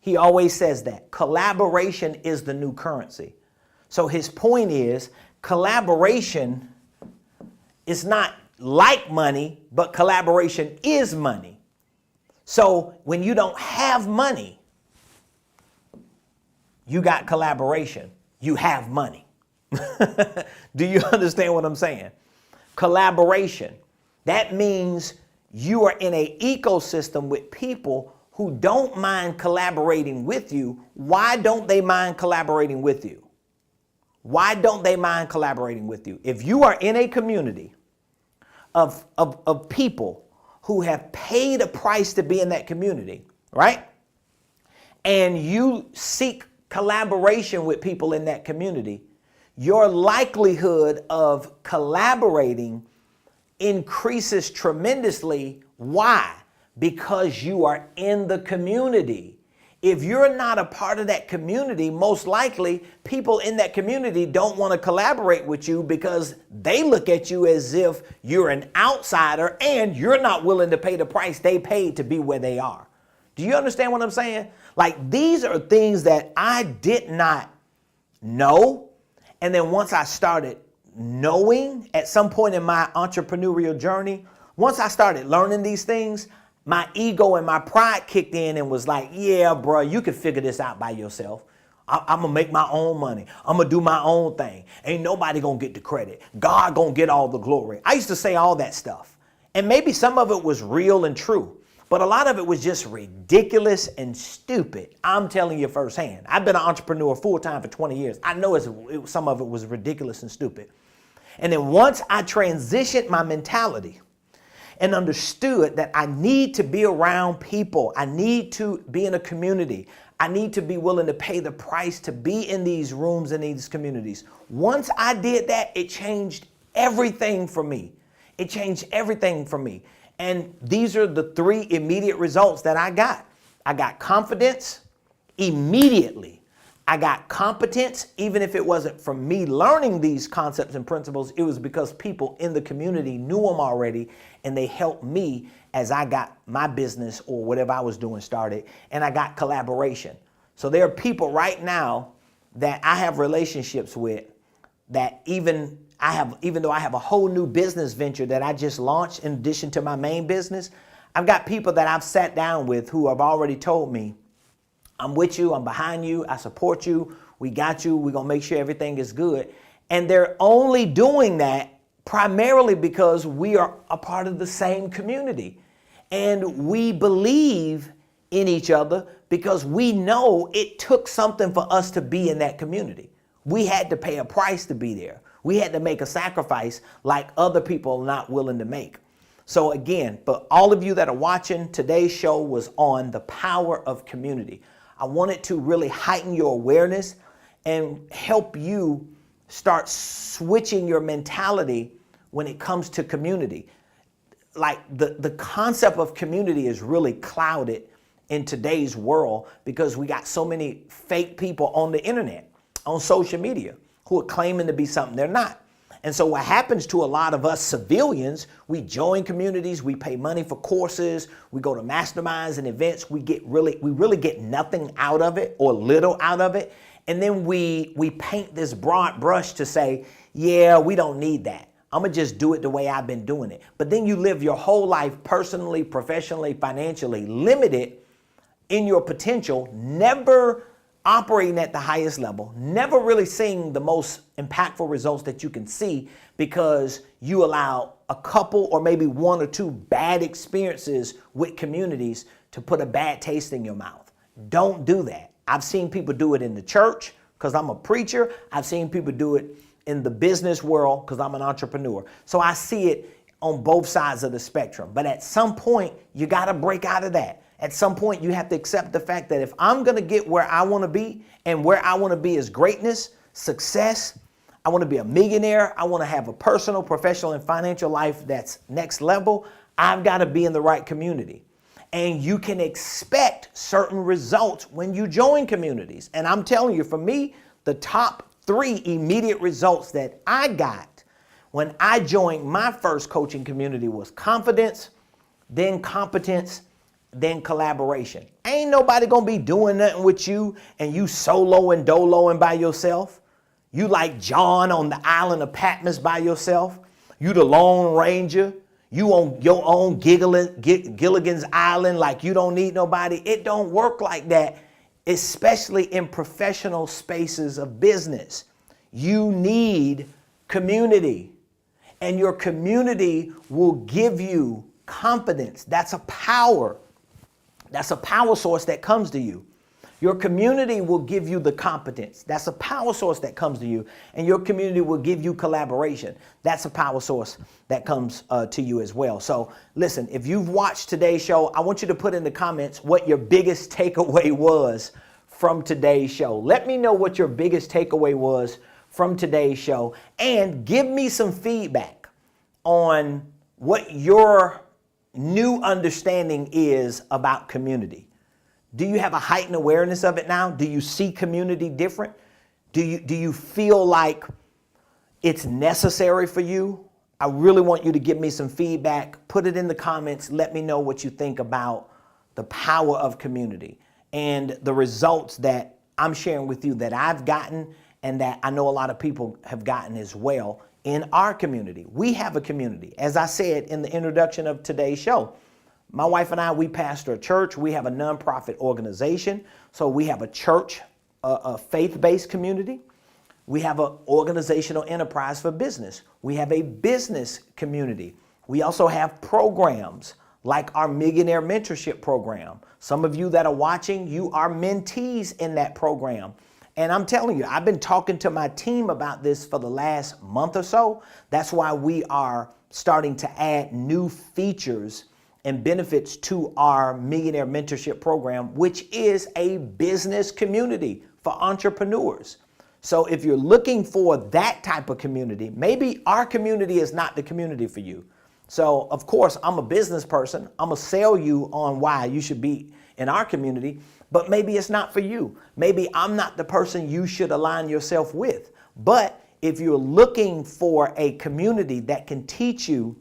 He always says that. Collaboration is the new currency. So his point is, collaboration is not like money, but collaboration is money. So when you don't have money, you got collaboration. You have money. Do you understand what I'm saying? Collaboration. That means you are in an ecosystem with people who don't mind collaborating with you. Why don't they mind collaborating with you? Why don't they mind collaborating with you? If you are in a community of people who have paid a price to be in that community, right? And you seek collaboration with people in that community, your likelihood of collaborating increases tremendously. Why? Because you are in the community. If you're not a part of that community, most likely people in that community don't want to collaborate with you because they look at you as if you're an outsider and you're not willing to pay the price they paid to be where they are. Do you understand what I'm saying? Like, these are things that I did not know. And then once I started knowing at some point in my entrepreneurial journey, once I started learning these things, my ego and my pride kicked in and was like, yeah, bro, you can figure this out by yourself. I'm going to make my own money. I'm going to do my own thing. Ain't nobody going to get the credit. God going to get all the glory. I used to say all that stuff. And maybe some of it was real and true, but a lot of it was just ridiculous and stupid. I'm telling you firsthand. I've been an entrepreneur full time for 20 years. I know some of it was ridiculous and stupid. And then once I transitioned my mentality and understood that I need to be around people, I need to be in a community, I need to be willing to pay the price to be in these rooms and these communities. Once I did that, it changed everything for me. It changed everything for me. And these are the 3 immediate results that I got. I got confidence immediately. I got competence, even if it wasn't from me learning these concepts and principles, it was because people in the community knew them already and they helped me as I got my business or whatever I was doing started. And I got collaboration. So there are people right now that I have relationships with that even though I have a whole new business venture that I just launched in addition to my main business, I've got people that I've sat down with who have already told me, I'm with you, I'm behind you, I support you, we got you, we're gonna make sure everything is good. And they're only doing that primarily because we are a part of the same community. And we believe in each other because we know it took something for us to be in that community. We had to pay a price to be there. We had to make a sacrifice like other people are not willing to make. So again, but all of you that are watching, today's show was on the power of community. I wanted to really heighten your awareness and help you start switching your mentality when it comes to community. Like the concept of community is really clouded in today's world because we got so many fake people on the internet, on social media, who are claiming to be something they're not. And so what happens to a lot of us civilians, we join communities, we pay money for courses, we go to masterminds and events, we really get nothing out of it or little out of it. And then we paint this broad brush to say, yeah, we don't need that. I'm gonna just do it the way I've been doing it. But then you live your whole life personally, professionally, financially limited in your potential, never operating at the highest level, never really seeing the most impactful results that you can see because you allow a couple or maybe one or two bad experiences with communities to put a bad taste in your mouth. Don't do that. I've seen people do it in the church because I'm a preacher. I've seen people do it in the business world because I'm an entrepreneur. So I see it on both sides of the spectrum. But at some point, you got to break out of that. At some point, you have to accept the fact that if I'm going to get where I want to be, and where I want to be is greatness, success, I want to be a millionaire, I want to have a personal, professional, and financial life that's next level, I've got to be in the right community. And you can expect certain results when you join communities. And I'm telling you, for me, the top 3 immediate results that I got when I joined my first coaching community was confidence, then competence, then collaboration. Ain't nobody gonna be doing nothing with you and you solo and doloing by yourself. You like John on the island of Patmos by yourself. You the Lone Ranger. You on your own Gilligan's Island like you don't need nobody. It don't work like that, especially in professional spaces of business. You need community, and your community will give you confidence. That's a power. That's a power source that comes to you. Your community will give you the competence. That's a power source that comes to you. And your community will give you collaboration. That's a power source that comes to you as well. So listen, if you've watched today's show, I want you to put in the comments what your biggest takeaway was from today's show. Let me know what your biggest takeaway was from today's show. And give me some feedback on what your new understanding is about community. Do you have a heightened awareness of it now? Do you see community different? Do you feel like it's necessary for you? I really want you to give me some feedback. Put it in the comments. Let me know what you think about the power of community and the results that I'm sharing with you that I've gotten and that I know a lot of people have gotten as well in our community. We have a community. As I said in the introduction of today's show, my wife and I, we pastor a church. We have a nonprofit organization. So we have a church, a faith-based community. We have an organizational enterprise for business. We have a business community. We also have programs like our Millionaire Mentorship program. Some of you that are watching, you are mentees in that program. And I'm telling you, I've been talking to my team about this for the last month or so. That's why we are starting to add new features and benefits to our Millionaire Mentorship program, which is a business community for entrepreneurs. So if you're looking for that type of community, maybe our community is not the community for you. So of course, I'm a business person. I'm gonna sell you on why you should be in our community, but maybe it's not for you. Maybe I'm not the person you should align yourself with. But if you're looking for a community that can teach you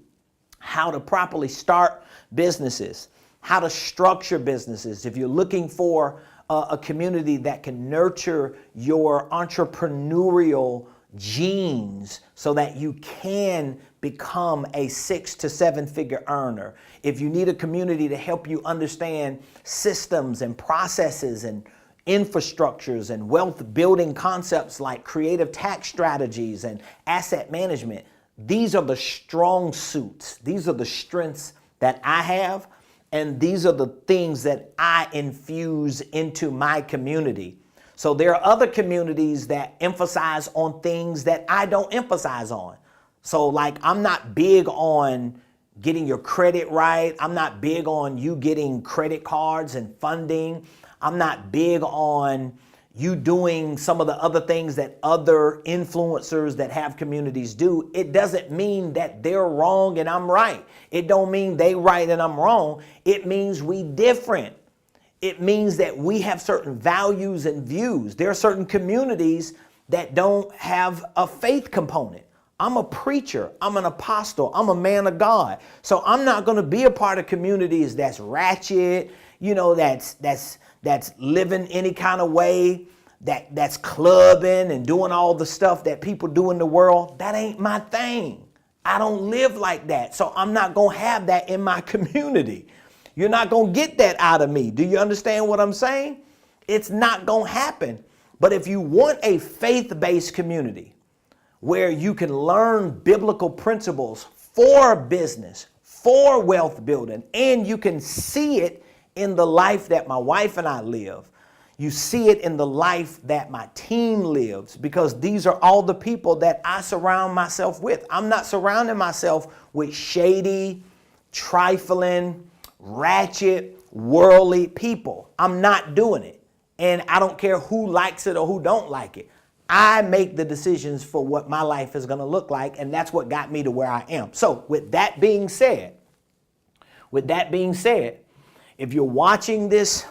how to properly start businesses, how to structure businesses, if you're looking for a community that can nurture your entrepreneurial genes so that you can become a 6 to 7 figure earner, if you need a community to help you understand systems and processes and infrastructures and wealth building concepts like creative tax strategies and asset management, these are the strong suits. These are the strengths that I have, and these are the things that I infuse into my community. So there are other communities that emphasize on things that I don't emphasize on. So like, I'm not big on getting your credit right. I'm not big on you getting credit cards and funding. I'm not big on you doing some of the other things that other influencers that have communities do. It doesn't mean that they're wrong and I'm right. It don't mean they right and I'm wrong. It means we different. It means that we have certain values and views. There are certain communities that don't have a faith component. I'm a preacher. I'm an apostle. I'm a man of God. So I'm not going to be a part of communities that's ratchet, that's living any kind of way, that's clubbing and doing all the stuff that people do in the world. That ain't my thing. I don't live like that. So I'm not going to have that in my community. You're not going to get that out of me. Do you understand what I'm saying? It's not going to happen. But if you want a faith-based community where you can learn biblical principles for business, for wealth building, and you can see it in the life that my wife and I live, you see it in the life that my team lives, because these are all the people that I surround myself with. I'm not surrounding myself with shady, trifling, ratchet, worldly people. I'm not doing it. And I don't care who likes it or who don't like it. I make the decisions for what my life is going to look like, and that's what got me to where I am. So with that being said, if you're watching this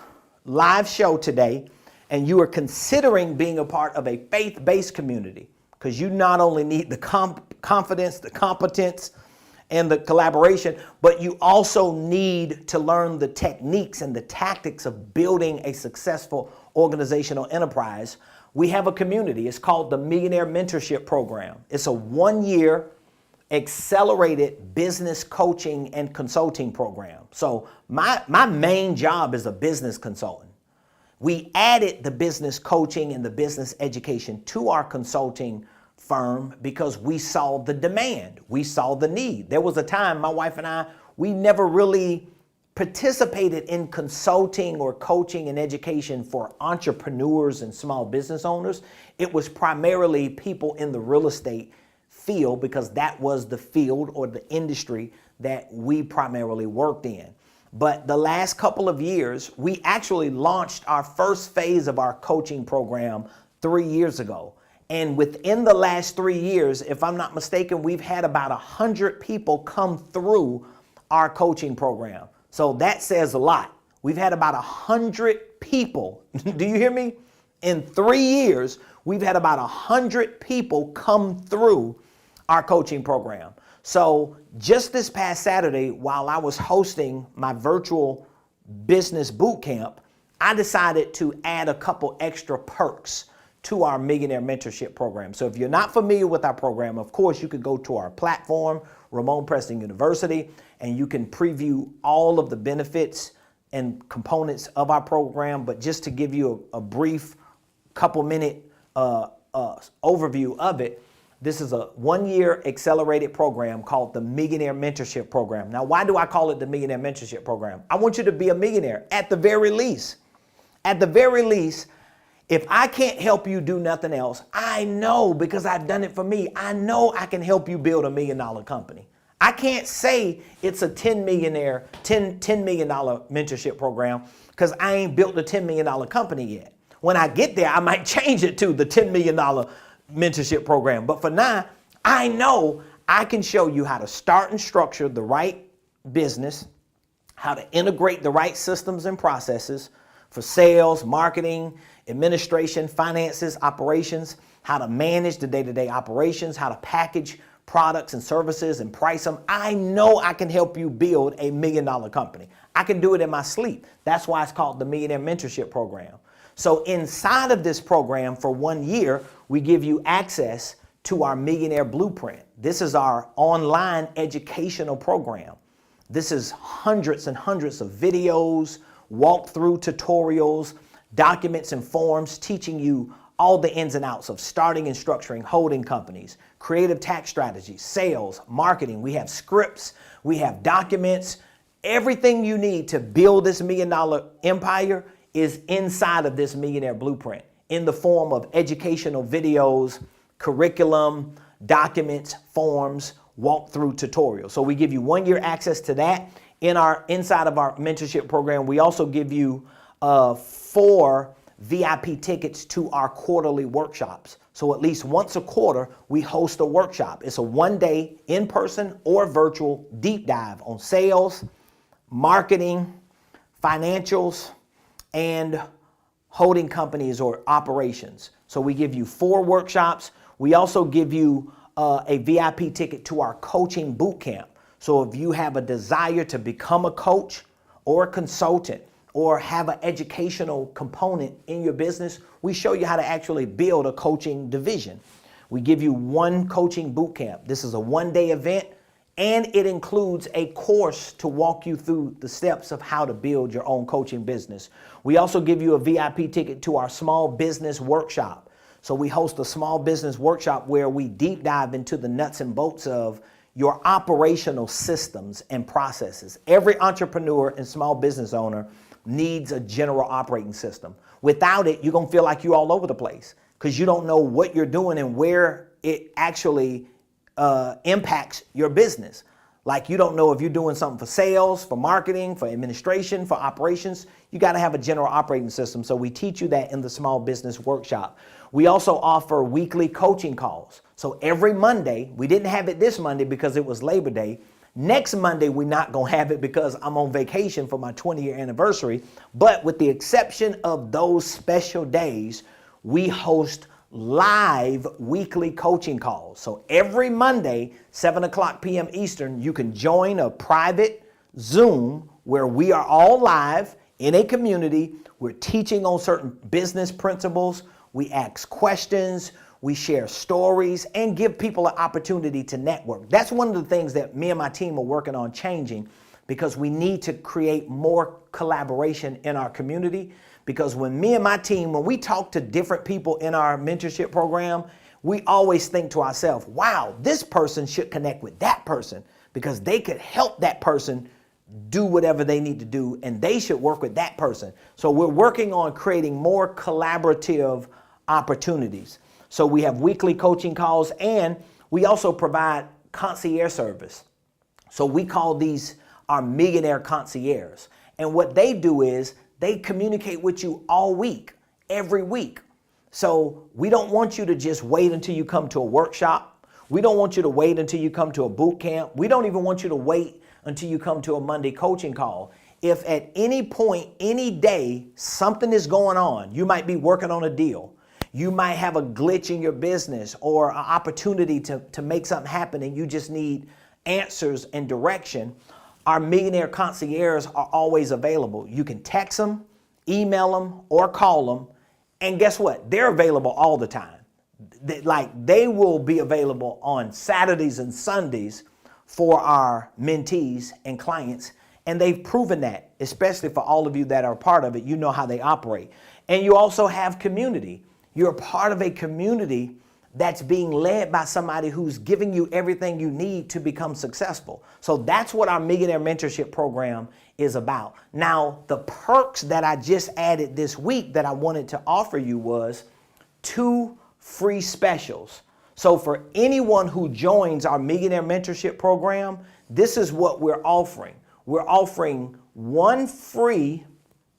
live show today and you are considering being a part of a faith-based community, because you not only need the confidence, the competence, and the collaboration, but you also need to learn the techniques and the tactics of building a successful organizational enterprise, we have a community. It's called the Millionaire Mentorship Program. It's a 1-year accelerated business coaching and consulting program. So my main job is a business consultant. We added the business coaching and the business education to our consulting firm because we saw the demand. We saw the need. There was a time my wife and I, we never really participated in consulting or coaching and education for entrepreneurs and small business owners. It was primarily people in the real estate field because that was the field or the industry that we primarily worked in. But the last couple of years, we actually launched our first phase of our coaching program 3 years ago. And within the last 3 years, if I'm not mistaken, we've had about 100 people come through our coaching program. So that says a lot. We've had about 100 people. Do you hear me? In 3 years, we've had about 100 people come through our coaching program. So just this past Saturday, while I was hosting my virtual business boot camp, I decided to add a couple extra perks to our Millionaire Mentorship Program. So if you're not familiar with our program, of course, you could go to our platform, Ramonepreston University, and you can preview all of the benefits and components of our program. But just to give you a brief couple-minute overview of it, this is a 1-year accelerated program called the Millionaire Mentorship Program. Now, why do I call it the Millionaire Mentorship Program? I want you to be a millionaire at the very least. At the very least, if I can't help you do nothing else, I know, because I've done it for me, I know I can help you build $1 million company. I can't say it's a $10 million mentorship program because I ain't built a $10 million company yet. When I get there, I might change it to the $10 million mentorship program. But for now, I know I can show you how to start and structure the right business, how to integrate the right systems and processes for sales, marketing, administration, finances, operations, how to manage the day-to-day operations, how to package products and services and price them. I know I can help you build $1 million company. I can do it in my sleep. That's why it's called the Millionaire Mentorship Program. So inside of this program for 1 year, we give you access to our Millionaire Blueprint. This is our online educational program. This is hundreds and hundreds of videos, walkthrough tutorials, documents and forms teaching you all the ins and outs of starting and structuring holding companies, creative tax strategies, sales, marketing. We have scripts, we have documents. Everything you need to build this $1 million empire is inside of this Millionaire Blueprint in the form of educational videos, curriculum, documents, forms, walkthrough tutorials. So we give you 1 year access to that. Inside of our mentorship program, we also give you 4 VIP tickets to our quarterly workshops. So at least once a quarter, we host a workshop. It's a 1-day in-person or virtual deep dive on sales, marketing, financials, and holding companies or operations. So we give you 4 workshops. We also give you a VIP ticket to our coaching boot camp. So if you have a desire to become a coach or a consultant or have an educational component in your business, we show you how to actually build a coaching division. We give you one coaching boot camp. This is a one-day event, and it includes a course to walk you through the steps of how to build your own coaching business. We also give you a VIP ticket to our small business workshop. So we host a small business workshop where we deep dive into the nuts and bolts of your operational systems and processes. Every entrepreneur and small business owner needs a general operating system. Without it, you're gonna feel like you're all over the place because you don't know what you're doing and where it actually impacts your business. Like you don't know if you're doing something for sales, for marketing, for administration, for operations. You got to have a general operating system. So we teach you that in the small business workshop. We also offer weekly coaching calls. So every Monday, we didn't have it this Monday because it was Labor Day. Next Monday, we're not going to have it because I'm on vacation for my 20-year anniversary. But with the exception of those special days, we host live weekly coaching calls. So every Monday, 7 o'clock p.m. Eastern, you can join a private Zoom where we are all live in a community. We're teaching on certain business principles. We ask questions, we share stories, and give people an opportunity to network. That's one of the things that me and my team are working on changing, because we need to create more collaboration in our community. Because when me and my team, when we talk to different people in our mentorship program, we always think to ourselves, wow, this person should connect with that person because they could help that person do whatever they need to do, and they should work with that person. So we're working on creating more collaborative opportunities. So we have weekly coaching calls, and we also provide concierge service. So we call these our Millionaire concierge. And what they do is they communicate with you all week, every week. So we don't want you to just wait until you come to a workshop. We don't want you to wait until you come to a boot camp. We don't even want you to wait until you come to a Monday coaching call. If at any point, any day, something is going on, you might be working on a deal. You might have a glitch in your business or an opportunity to make something happen, and you just need answers and direction. Our Millionaire concierges are always available. You can text them, email them, or call them. And guess what? They're available all the time. They will be available on Saturdays and Sundays for our mentees and clients. And they've proven that, especially for all of you that are part of it. You know how they operate. And you also have community. You're a part of a community that's being led by somebody who's giving you everything you need to become successful. So that's what our Millionaire Mentorship Program is about. Now, the perks that I just added this week that I wanted to offer you was 2 free specials. So for anyone who joins our Millionaire Mentorship Program, this is what we're offering. We're offering 1 free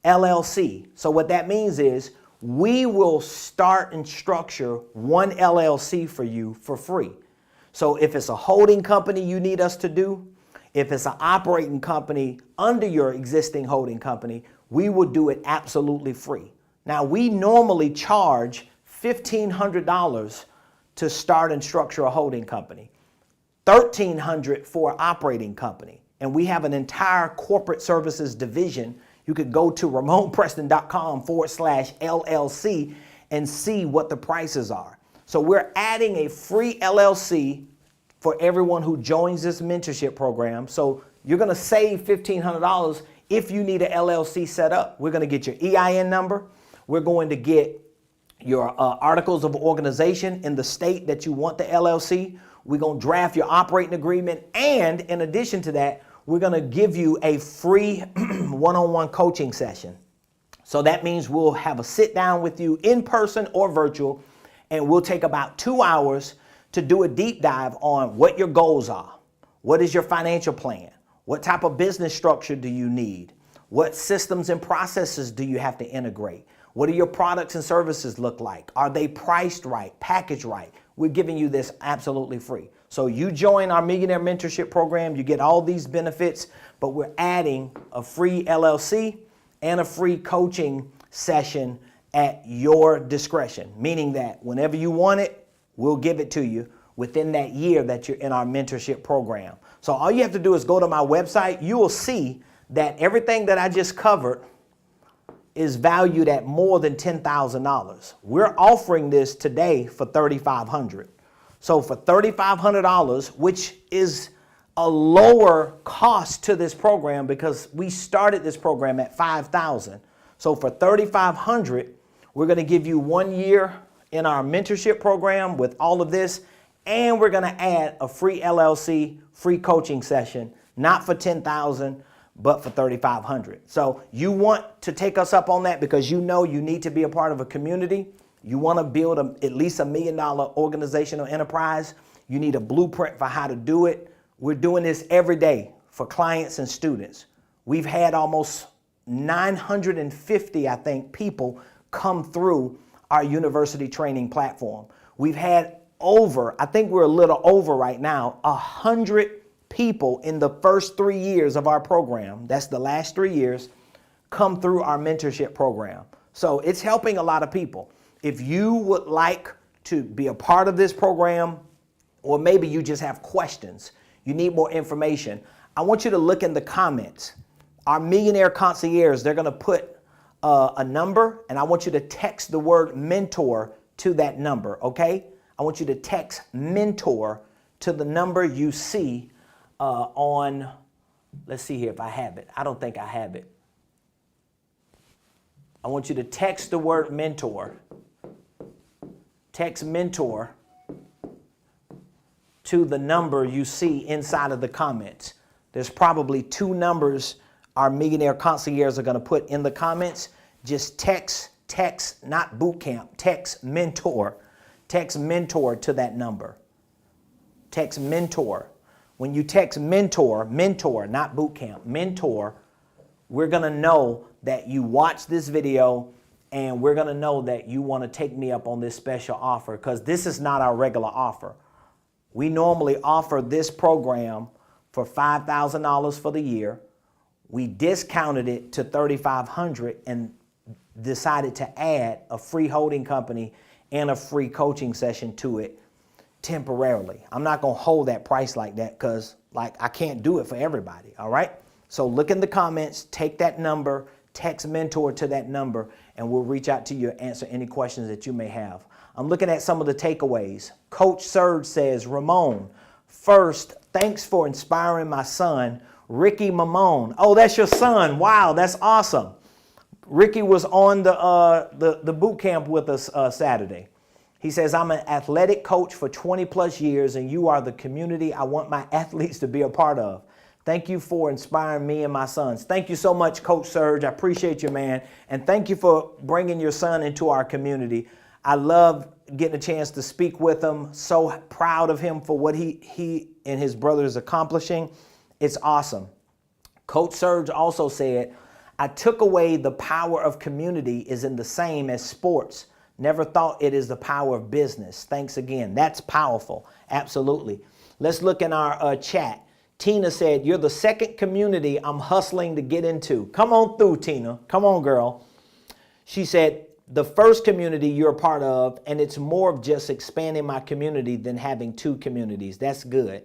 LLC. So what that means is we will start and structure 1 LLC for you for free. So if it's a holding company you need us to do, if it's an operating company under your existing holding company, we will do it absolutely free. Now, we normally charge $1,500 to start and structure a holding company, $1,300 for an operating company. And we have an entire corporate services division. You could go to Ramonepreston.com/LLC and see what the prices are. So we're adding a free LLC for everyone who joins this mentorship program. So you're going to save $1,500 if you need an LLC set up. We're going to get your EIN number. We're going to get your articles of organization in the state that you want the LLC. We're going to draft your operating agreement. And in addition to that, we're going to give you a free one-on-one coaching session. So that means we'll have a sit down with you in person or virtual, and we'll take about 2 hours to do a deep dive on what your goals are. What is your financial plan? What type of business structure do you need? What systems and processes do you have to integrate? What do your products and services look like? Are they priced right, packaged right? We're giving you this absolutely free. So you join our Millionaire Mentorship Program, you get all these benefits, but we're adding a free LLC and a free coaching session at your discretion, meaning that whenever you want it, we'll give it to you. within that year that you're in our mentorship program. So all you have to do is go to my website. You will see that everything that I just covered is valued at more than $10,000. We're offering this today for $3,500. So for $3,500, which is a lower cost to this program because we started this program at $5,000. So for $3,500, we're going to give you 1 year in our mentorship program with all of this, and we're going to add a free LLC, free coaching session, not for $10,000, but for $3,500. So you want to take us up on that because you know you need to be a part of a community. You want to build at least $1 million organizational enterprise. You need a blueprint for how to do it. We're doing this every day for clients and students. We've had almost 950, I think, people come through our university training platform. We've had over, I think we're a little over right now, 100 people in the first 3 years of our program, that's the last 3 years, come through our mentorship program. So it's helping a lot of people. If you would like to be a part of this program, or maybe you just have questions, you need more information, I want you to look in the comments. Our Millionaire concierge, they're going to put a number, and I want you to text the word mentor to that number, okay? I want you to text mentor to the number you see on, let's see here if I have it. I don't think I have it. I want you to text the word mentor. Text mentor to the number you see inside of the comments. There's probably 2 numbers our Millionaire concierge are going to put in the comments. Just text, not boot camp, text mentor to that number. Text mentor. When you text mentor, not boot camp, mentor, we're going to know that you watched this video, and we're going to know that you want to take me up on this special offer, because this is not our regular offer. We normally offer this program for $5,000 for the year. We discounted it to $3,500 and decided to add a free holding company and a free coaching session to it temporarily. I'm not going to hold that price like that because I can't do it for everybody, all right? So look in the comments, take that number, text mentor to that number, and we'll reach out to you and answer any questions that you may have. I'm looking at some of the takeaways. Coach Serge says, Ramon, first, thanks for inspiring my son, Ricky Mamone. Oh, that's your son. Wow, that's awesome. Ricky was on the boot camp with us Saturday. He says, I'm an athletic coach for 20 plus years, and you are the community I want my athletes to be a part of. Thank you for inspiring me and my sons. Thank you so much, Coach Serge. I appreciate you, man. And thank you for bringing your son into our community. I love getting a chance to speak with him. So proud of him for what he and his brother is accomplishing. It's awesome. Coach Serge also said, I took away the power of community is in the same as sports. Never thought it is the power of business. Thanks again. That's powerful. Absolutely. Let's look in our chat. Tina said, you're the second community I'm hustling to get into. Come on through, Tina. Come on, girl. She said, the first community you're a part of, and it's more of just expanding my community than having 2 communities. That's good.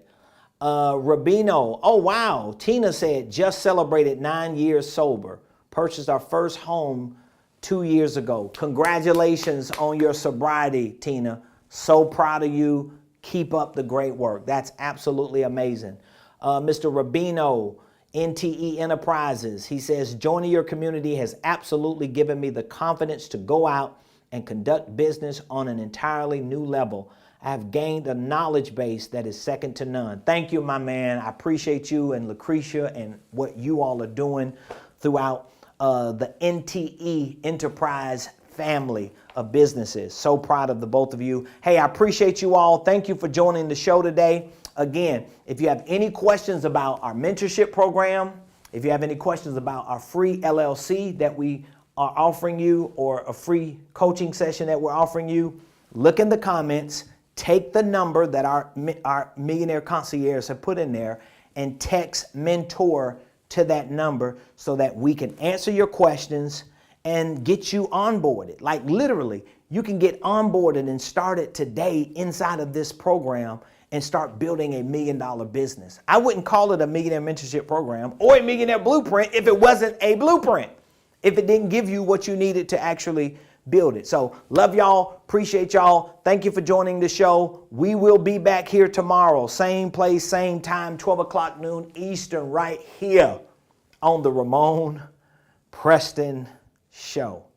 Rabino, oh wow. Tina said, just celebrated 9 years sober. Purchased our first home 2 years ago. Congratulations on your sobriety, Tina. So proud of you. Keep up the great work. That's absolutely amazing. Mr. Rabino, NTE Enterprises, he says, joining your community has absolutely given me the confidence to go out and conduct business on an entirely new level. I have gained a knowledge base that is second to none. Thank you, my man. I appreciate you and Lucretia and what you all are doing throughout the NTE Enterprise family of businesses. So proud of the both of you. Hey, I appreciate you all. Thank you for joining the show today. Again, if you have any questions about our mentorship program, if you have any questions about our free LLC that we are offering you or a free coaching session that we're offering you, look in the comments, take the number that our Millionaire concierge have put in there and text mentor to that number so that we can answer your questions and get you onboarded. Like literally, you can get onboarded and started today inside of this program and start building $1 million business. I wouldn't call it a millionaire mentorship program or a millionaire blueprint if it wasn't a blueprint, if it didn't give you what you needed to actually build it. So love y'all, appreciate y'all. Thank you for joining the show. We will be back here tomorrow, same place, same time, 12 o'clock noon Eastern, right here on the Ramon Preston Show.